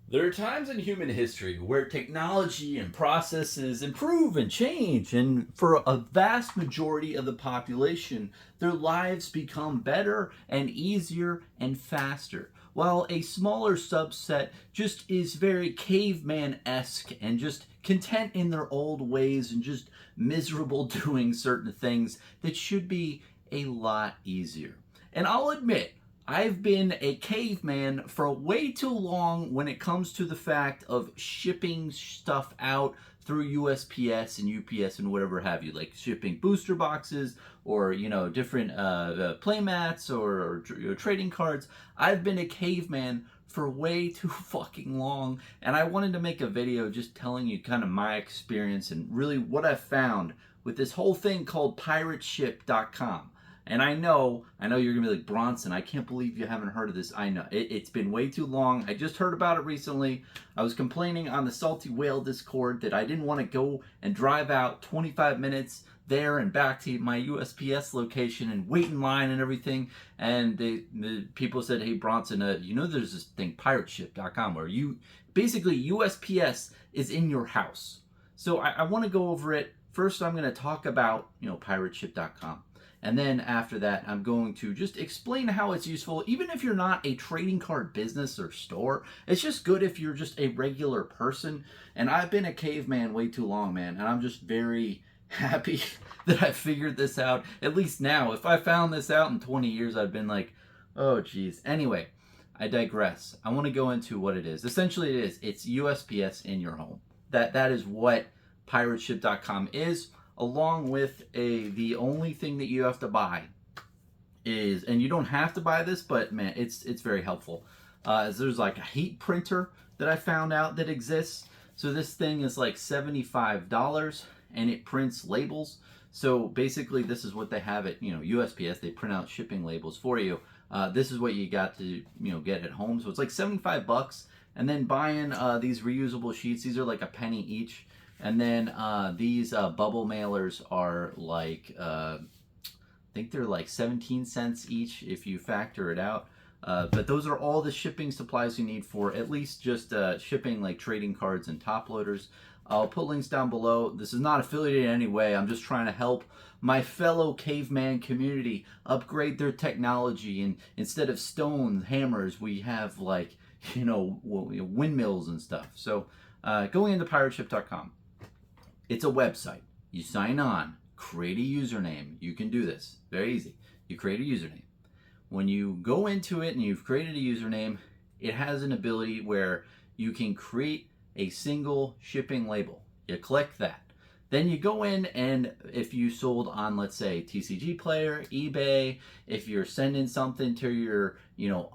There are times in human history where technology and processes improve and change, and for a vast majority of the population, their lives become better and easier and faster. While a smaller subset just is very caveman esque and just content in their old ways and just miserable doing certain things that should be a lot easier. And I'll admit, I've been a caveman for way too long when it comes to the fact of shipping stuff out through USPS and UPS and whatever have you, like shipping booster boxes or different play mats or trading cards. I've been a caveman for way too fucking long, and I wanted to make a video just telling you kind of my experience and really what I've found with this whole thing called Pirateship.com. And I know you're gonna be like, Bronson, I can't believe you haven't heard of this. I know it's been way too long. I just heard about it recently. I was complaining on the Salty Whale Discord that I didn't want to go and drive out 25 minutes there and back to my USPS location and wait in line and everything. And the people said, hey Bronson, there's this thing Pirateship.com where you basically USPS is in your house. So I want to go over it. First, I'm going to talk about Pirateship.com. And then after that, I'm going to just explain how it's useful. Even if you're not a trading card business or store, it's just good if you're just a regular person. And I've been a caveman way too long, man. And I'm just very happy that I figured this out. At least now. If I found this out in 20 years, I'd been like, oh, geez. Anyway, I digress. I want to go into what it is. Essentially, it's USPS in your home. That is what pirateship.com is, along with the only thing that you have to buy is, and you don't have to buy this, but man, it's very helpful. There's like a heat printer that I found out that exists. So this thing is like $75 and it prints labels. So basically this is what they have at USPS. They print out shipping labels for you. This is what you got to get at home. So it's like 75 bucks. And then buying these reusable sheets, these are like a penny each. And then these bubble mailers are like, I think they're like 17 cents each if you factor it out. But those are all the shipping supplies you need for at least just shipping like trading cards and top loaders. I'll put links down below. This is not affiliated in any way. I'm just trying to help my fellow caveman community upgrade their technology. And instead of stone hammers, we have like, windmills and stuff. So going into pirateship.com. It's a website. You sign on, create a username. You can do this. Very easy. You create a username. When you go into it and you've created a username, it has an ability where you can create a single shipping label. You click that. Then you go in, and if you sold on, let's say, TCG Player, eBay, if you're sending something to your,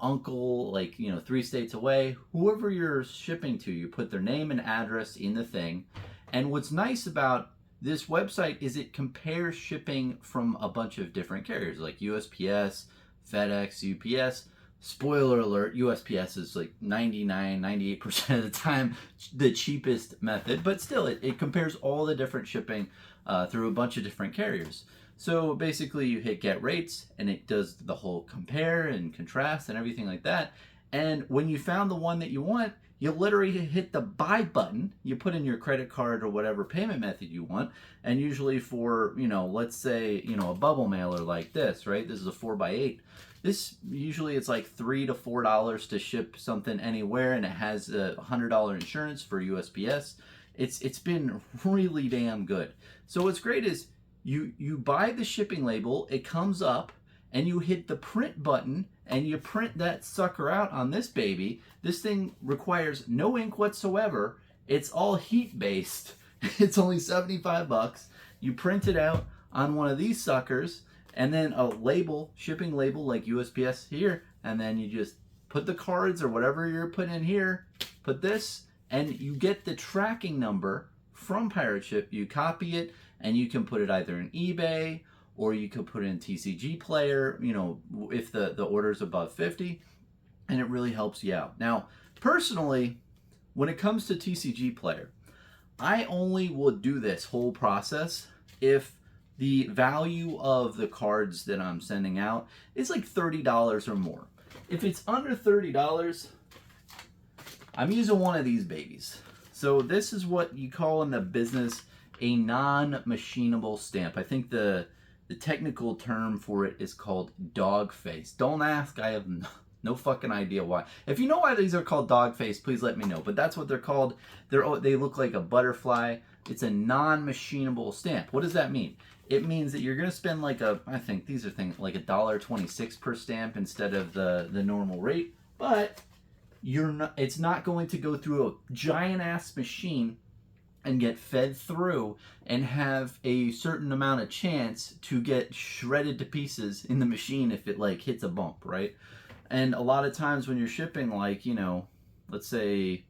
uncle, like, 3 states away, whoever you're shipping to, you put their name and address in the thing. And what's nice about this website is it compares shipping from a bunch of different carriers like USPS, FedEx, UPS. Spoiler alert, USPS is like 98% of the time the cheapest method, but still it compares all the different shipping through a bunch of different carriers. So basically you hit get rates and it does the whole compare and contrast and everything like that. And when you found the one that you want, you literally hit the buy button. You put in your credit card or whatever payment method you want. And usually for, let's say, a bubble mailer like this, right? This is a 4x8. This usually it's like $3 to $4 to ship something anywhere, and it has a $100 insurance for USPS. It's been really damn good. So what's great is you buy the shipping label, it comes up, and you hit the print button and you print that sucker out on this baby. This thing requires no ink whatsoever. It's all heat based. It's only 75 bucks. You print it out on one of these suckers, and then a label, shipping label like USPS here, and then you just put the cards or whatever you're putting in here, put this, and you get the tracking number from Pirateship. You copy it and you can put it either in eBay or you could put it in TCG Player, if the order is above 50, and it really helps you out. Now, personally, when it comes to TCG Player, I only will do this whole process if the value of the cards that I'm sending out is like $30 or more. If it's under $30, I'm using one of these babies. So this is what you call in the business a non-machinable stamp. I think the technical term for it is called dog face. Don't ask, I have no fucking idea why. If you know why these are called dog face, please let me know. But that's what they're called. They look like a butterfly. It's a non-machinable stamp. What does that mean? It means that you're gonna spend like I think these are things like $1.26 per stamp instead of the normal rate, but it's not going to go through a giant ass machine and get fed through and have a certain amount of chance to get shredded to pieces in the machine if it like hits a bump, right? And a lot of times when you're shipping, like, let's say,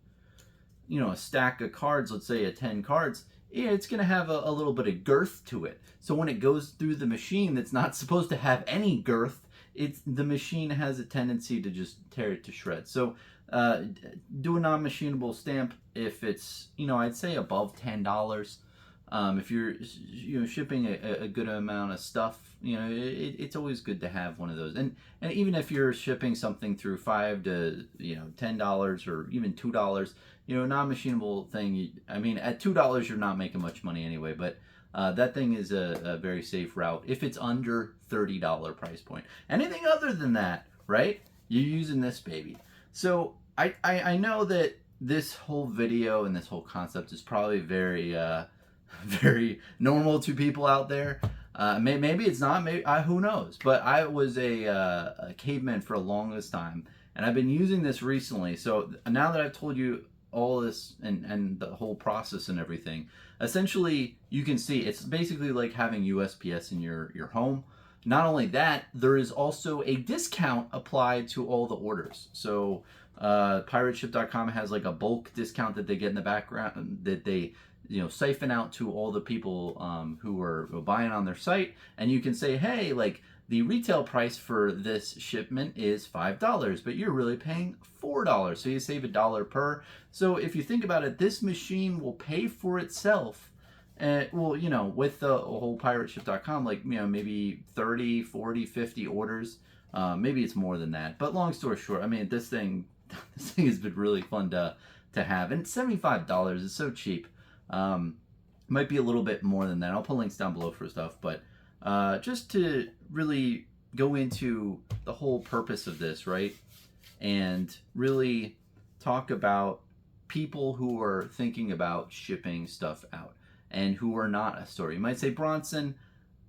a stack of cards, let's say 10 cards, it's going to have a little bit of girth to it. So when it goes through the machine that's not supposed to have any girth, the machine has a tendency to just tear it to shreds. So do a non-machinable stamp if it's, I'd say above $10. If you're shipping a good amount of stuff, it's always good to have one of those. And even if you're shipping something through $5 to $10 or even $2, non-machinable thing. I mean, at $2 you're not making much money anyway, but that thing is a very safe route if it's under $30 price point. Anything other than that, right? You're using this baby. So I know that this whole video and this whole concept is probably very very normal to people out there. Maybe it's not. Maybe who knows? But I was a caveman for the longest time, and I've been using this recently. So now that I've told you all this and the whole process and everything, essentially you can see it's basically like having USPS in your home. Not only that, there is also a discount applied to all the orders. So Pirateship.com has like a bulk discount that they get in the background that they siphon out to all the people who are buying on their site, and you can say, hey, like the retail price for this shipment is $5, but you're really paying $4, so you save $1 per. So if you think about it, this machine will pay for itself. With the whole Pirateship.com, like maybe 30, 40, 50 orders. Maybe it's more than that. But long story short, I mean, this thing has been really fun to have, and $75 is so cheap. Might be a little bit more than that. I'll put links down below for stuff, but just to really go into the whole purpose of this, right? And really talk about people who are thinking about shipping stuff out and who are not a store. You might say, Bronson,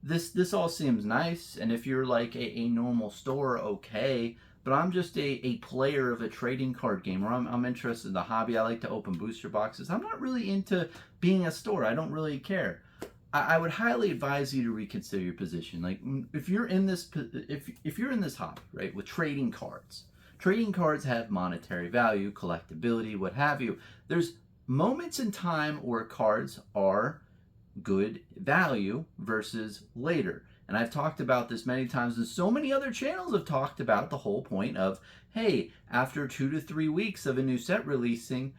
this all seems nice, and if you're like a normal store, okay, but I'm just a player of a trading card game, or I'm interested in the hobby. I like to open booster boxes. I'm not really into being a store. I don't really care. I would highly advise you to reconsider your position. Like if you're in this hobby, right, with trading cards. Trading cards have monetary value, collectability, what have you. There's moments in time where cards are good value versus later. And I've talked about this many times, and so many other channels have talked about the whole point of, hey, after 2 to 3 weeks of a new set releasing,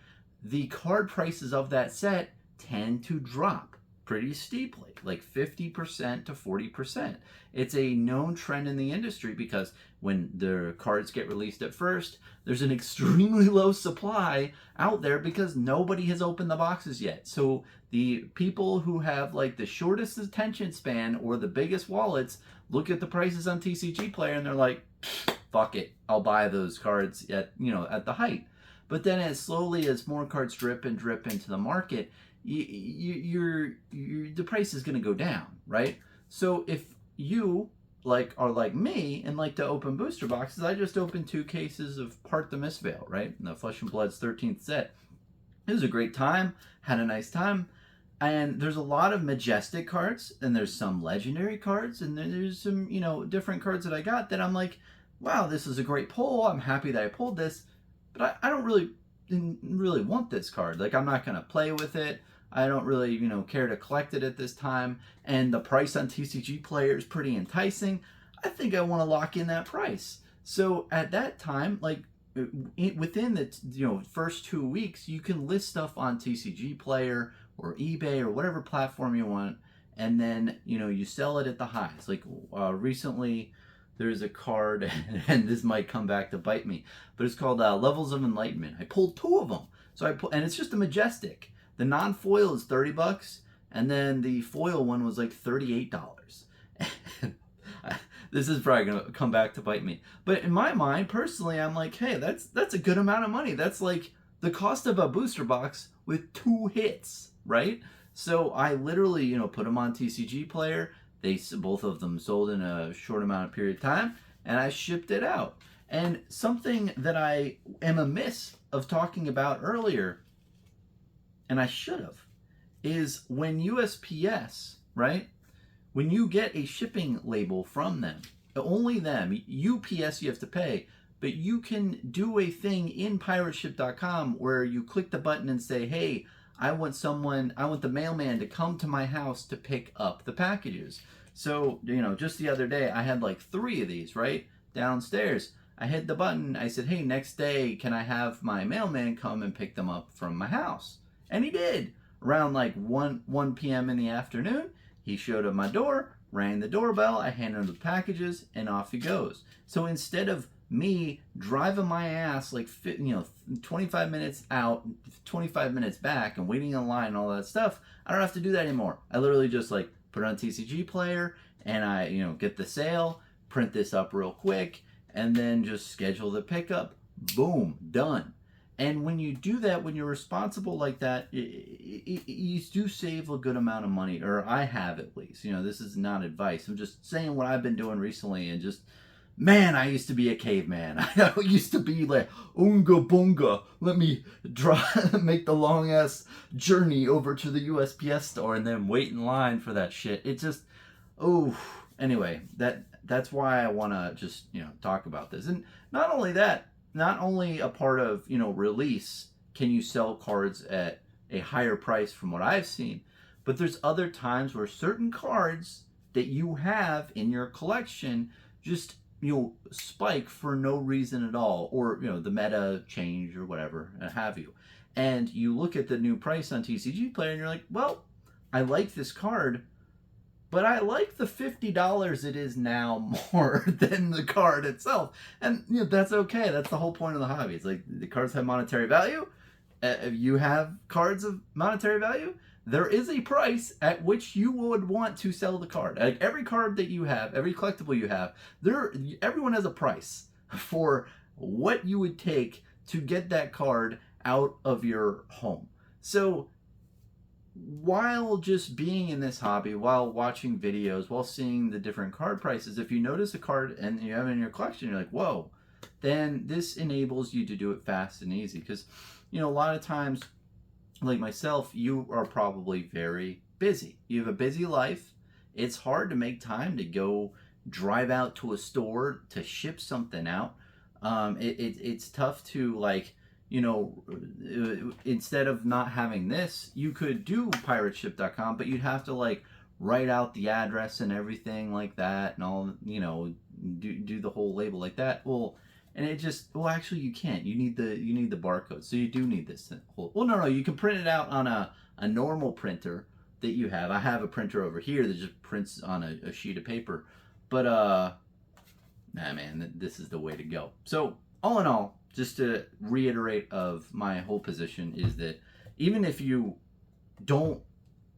the card prices of that set tend to drop pretty steeply, like 50% to 40%. It's a known trend in the industry because when the cards get released at first, there's an extremely low supply out there because nobody has opened the boxes yet. So the people who have like the shortest attention span or the biggest wallets look at the prices on TCG Player and they're like, fuck it, I'll buy those cards at the height. But then as slowly as more cards drip into the market, the price is going to go down, right? So if you are like me and like to open booster boxes, I just opened 2 cases of Part the Mistveil, right? The Flesh and Blood's 13th set. It was a great time, had a nice time, and there's a lot of majestic cards, and there's some legendary cards, and there's some different cards that I got that I'm like, wow, this is a great pull. I'm happy that I pulled this, but I don't really want this card. Like, I'm not gonna play with it. I don't really, care to collect it at this time. And the price on TCG Player is pretty enticing. I think I want to lock in that price. So at that time, like within the first 2 weeks, you can list stuff on TCG Player or eBay or whatever platform you want, and then you sell it at the highs. Like recently, there's a card, and this might come back to bite me, but it's called Levels of Enlightenment. I pulled two of them, and it's just a Majestic. The non-foil is $30, and then the foil one was like $38. This is probably gonna come back to bite me, but in my mind, personally, I'm like, hey, that's a good amount of money. That's like the cost of a booster box with 2 hits, right? So I literally, put them on TCG Player. Both of them sold in a short amount of period of time, and I shipped it out. And something that I am amiss of talking about earlier, and I should have, is when USPS, right? When you get a shipping label from them, only them, UPS you have to pay, but you can do a thing in Pirateship.com where you click the button and say, hey, I want the mailman to come to my house to pick up the packages. So, just the other day, I had like 3 of these, right? Downstairs. I hit the button. I said, hey, next day, can I have my mailman come and pick them up from my house? And he did. Around like 1 p.m. in the afternoon, he showed up my door, rang the doorbell, I handed him the packages, and off he goes. So instead of me driving my ass like 25 minutes out, 25 minutes back, and waiting in line and all that stuff, I don't have to do that anymore. I literally just like put it on TCG Player, and I get the sale, print this up real quick, and then just schedule the pickup. Boom, done. And when you do that, when you're responsible like that, you do save a good amount of money, or I have at least. This is not advice. I'm just saying what I've been doing recently, and just, man, I used to be a caveman. I used to be like, unga bunga, let me make the long ass journey over to the USPS store and then wait in line for that shit. It just, anyway, that's why I want to just, talk about this. And not only a part of, release can you sell cards at a higher price from what I've seen, but there's other times where certain cards that you have in your collection just, spike for no reason at all, or, the meta change or whatever have you. And you look at the new price on TCG Player and you're like, well, I like this card, but I like the $50 it is now more than the card itself. And that's okay. That's the whole point of the hobby. It's like the cards have monetary value. If you have cards of monetary value, there is a price at which you would want to sell the card. Like every card that you have, every collectible you have, everyone has a price for what you would take to get that card out of your home. So while just being in this hobby, while watching videos, while seeing the different card prices, if you notice a card and you have it in your collection, you're like, whoa, then this enables you to do it fast and easy. Because, a lot of times, like myself, you are probably very busy. You have a busy life. It's hard to make time to go drive out to a store to ship something out. It's tough to instead of not having this, you could do pirateship.com, but you'd have to write out the address and everything like that, and all, do the whole label like that. Well, and actually you can't. You need the barcode, so you do need this whole. Well, no, you can print it out on a normal printer that you have. I have a printer over here that just prints on a sheet of paper, but nah, man, this is the way to go. So all in all, just to reiterate of my whole position is that even if you don't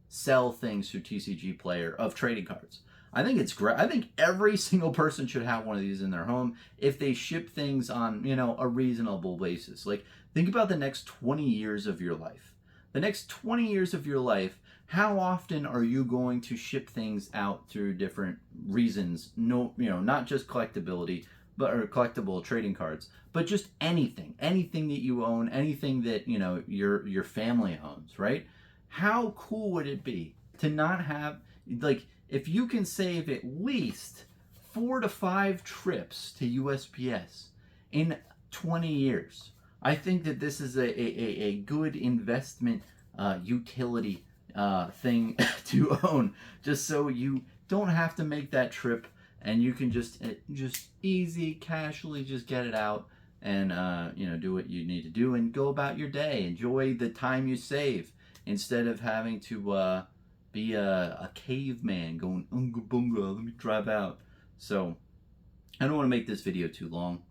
sell things through TCG Player of trading cards, I think it's great. I think every single person should have one of these in their home if they ship things on, a reasonable basis. Think about the next 20 years of your life. The next 20 years of your life, how often are you going to ship things out through different reasons? No, not just collectability, or collectible trading cards, but just anything that you own, anything that your family owns, right? How cool would it be to not have, if you can save at least 4 to 5 trips to USPS in 20 years? I think that this is a good investment utility thing to own, just so you don't have to make that trip, and you can just easy, casually just get it out and do what you need to do and go about your day. Enjoy the time you save instead of having to be a caveman going unga bunga, let me drive out. So I don't want to make this video too long.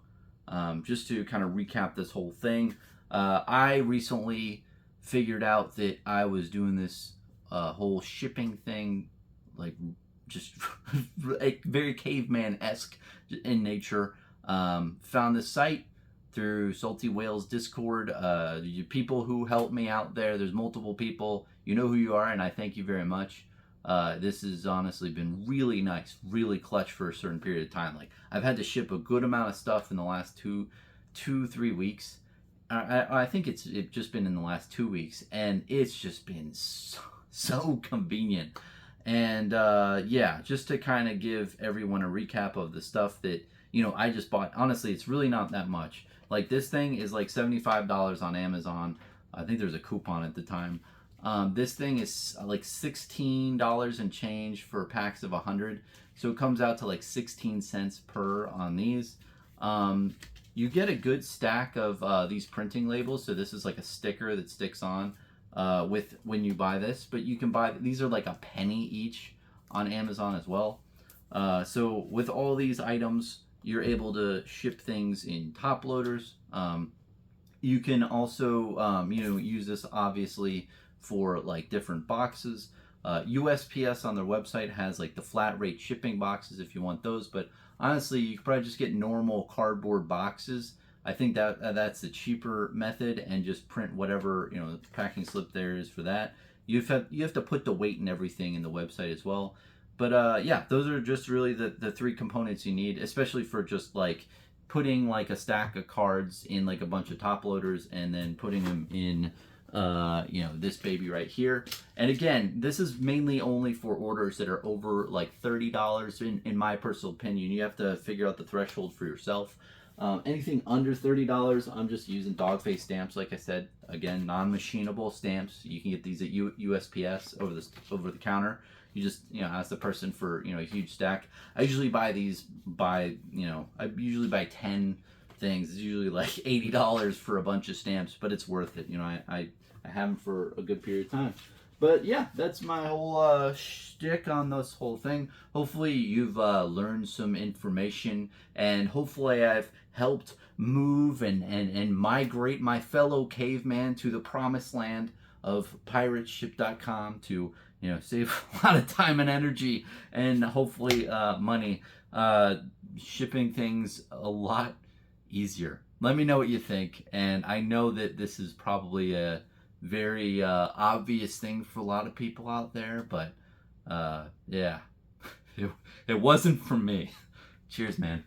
Just to kind of recap this whole thing, I recently figured out that I was doing this whole shipping thing, like just very caveman-esque in nature. Found this site through Salty Whales Discord. People who helped me out there. There's multiple people. You know who you are, and I thank you very much. This has honestly been really nice, really clutch for a certain period of time. Like, I've had to ship a good amount of stuff in the last 3 weeks. I think it's just been in the last 2 weeks, and it's just been so convenient. And yeah, just to kind of give everyone a recap of the stuff that I just bought. Honestly, it's really not that much. Like, this thing is like $75 on Amazon. I think there's a coupon at the time. This thing is like $16 and change for packs of 100. So it comes out to like 16 cents per on these. You get a good stack of these printing labels. So this is like a sticker that sticks on with when you buy this. But you can buy, these are like a penny each on Amazon as well. So with all these items, you're able to ship things in top loaders. You can also use this obviously for like different boxes. USPS on their website has like the flat rate shipping boxes if you want those, but honestly you could probably just get normal cardboard boxes. I think that that's the cheaper method, and just print whatever the packing slip there is for that. You have to put the weight and everything in the website as well. But yeah, those are just really the three components you need, especially for just like putting like a stack of cards in like a bunch of top loaders and then putting them in this baby right here. And again, this is mainly only for orders that are over like $30 in my personal opinion. You have to figure out the threshold for yourself. Anything under $30, I'm just using dog face stamps. Like I said, again, non-machinable stamps. You can get these at USPS over the counter. You just ask the person for a huge stack. I usually buy these I usually buy 10 things. It's usually like $80 for a bunch of stamps, but it's worth it. I have them for a good period of time. But yeah, that's my whole shtick on this whole thing. Hopefully you've learned some information, and hopefully I've helped move and migrate my fellow caveman to the promised land of Pirateship.com to save a lot of time and energy, and hopefully money, shipping things a lot easier. Let me know what you think, and I know that this is probably a very obvious thing for a lot of people out there, but yeah, it wasn't for me. Cheers, man.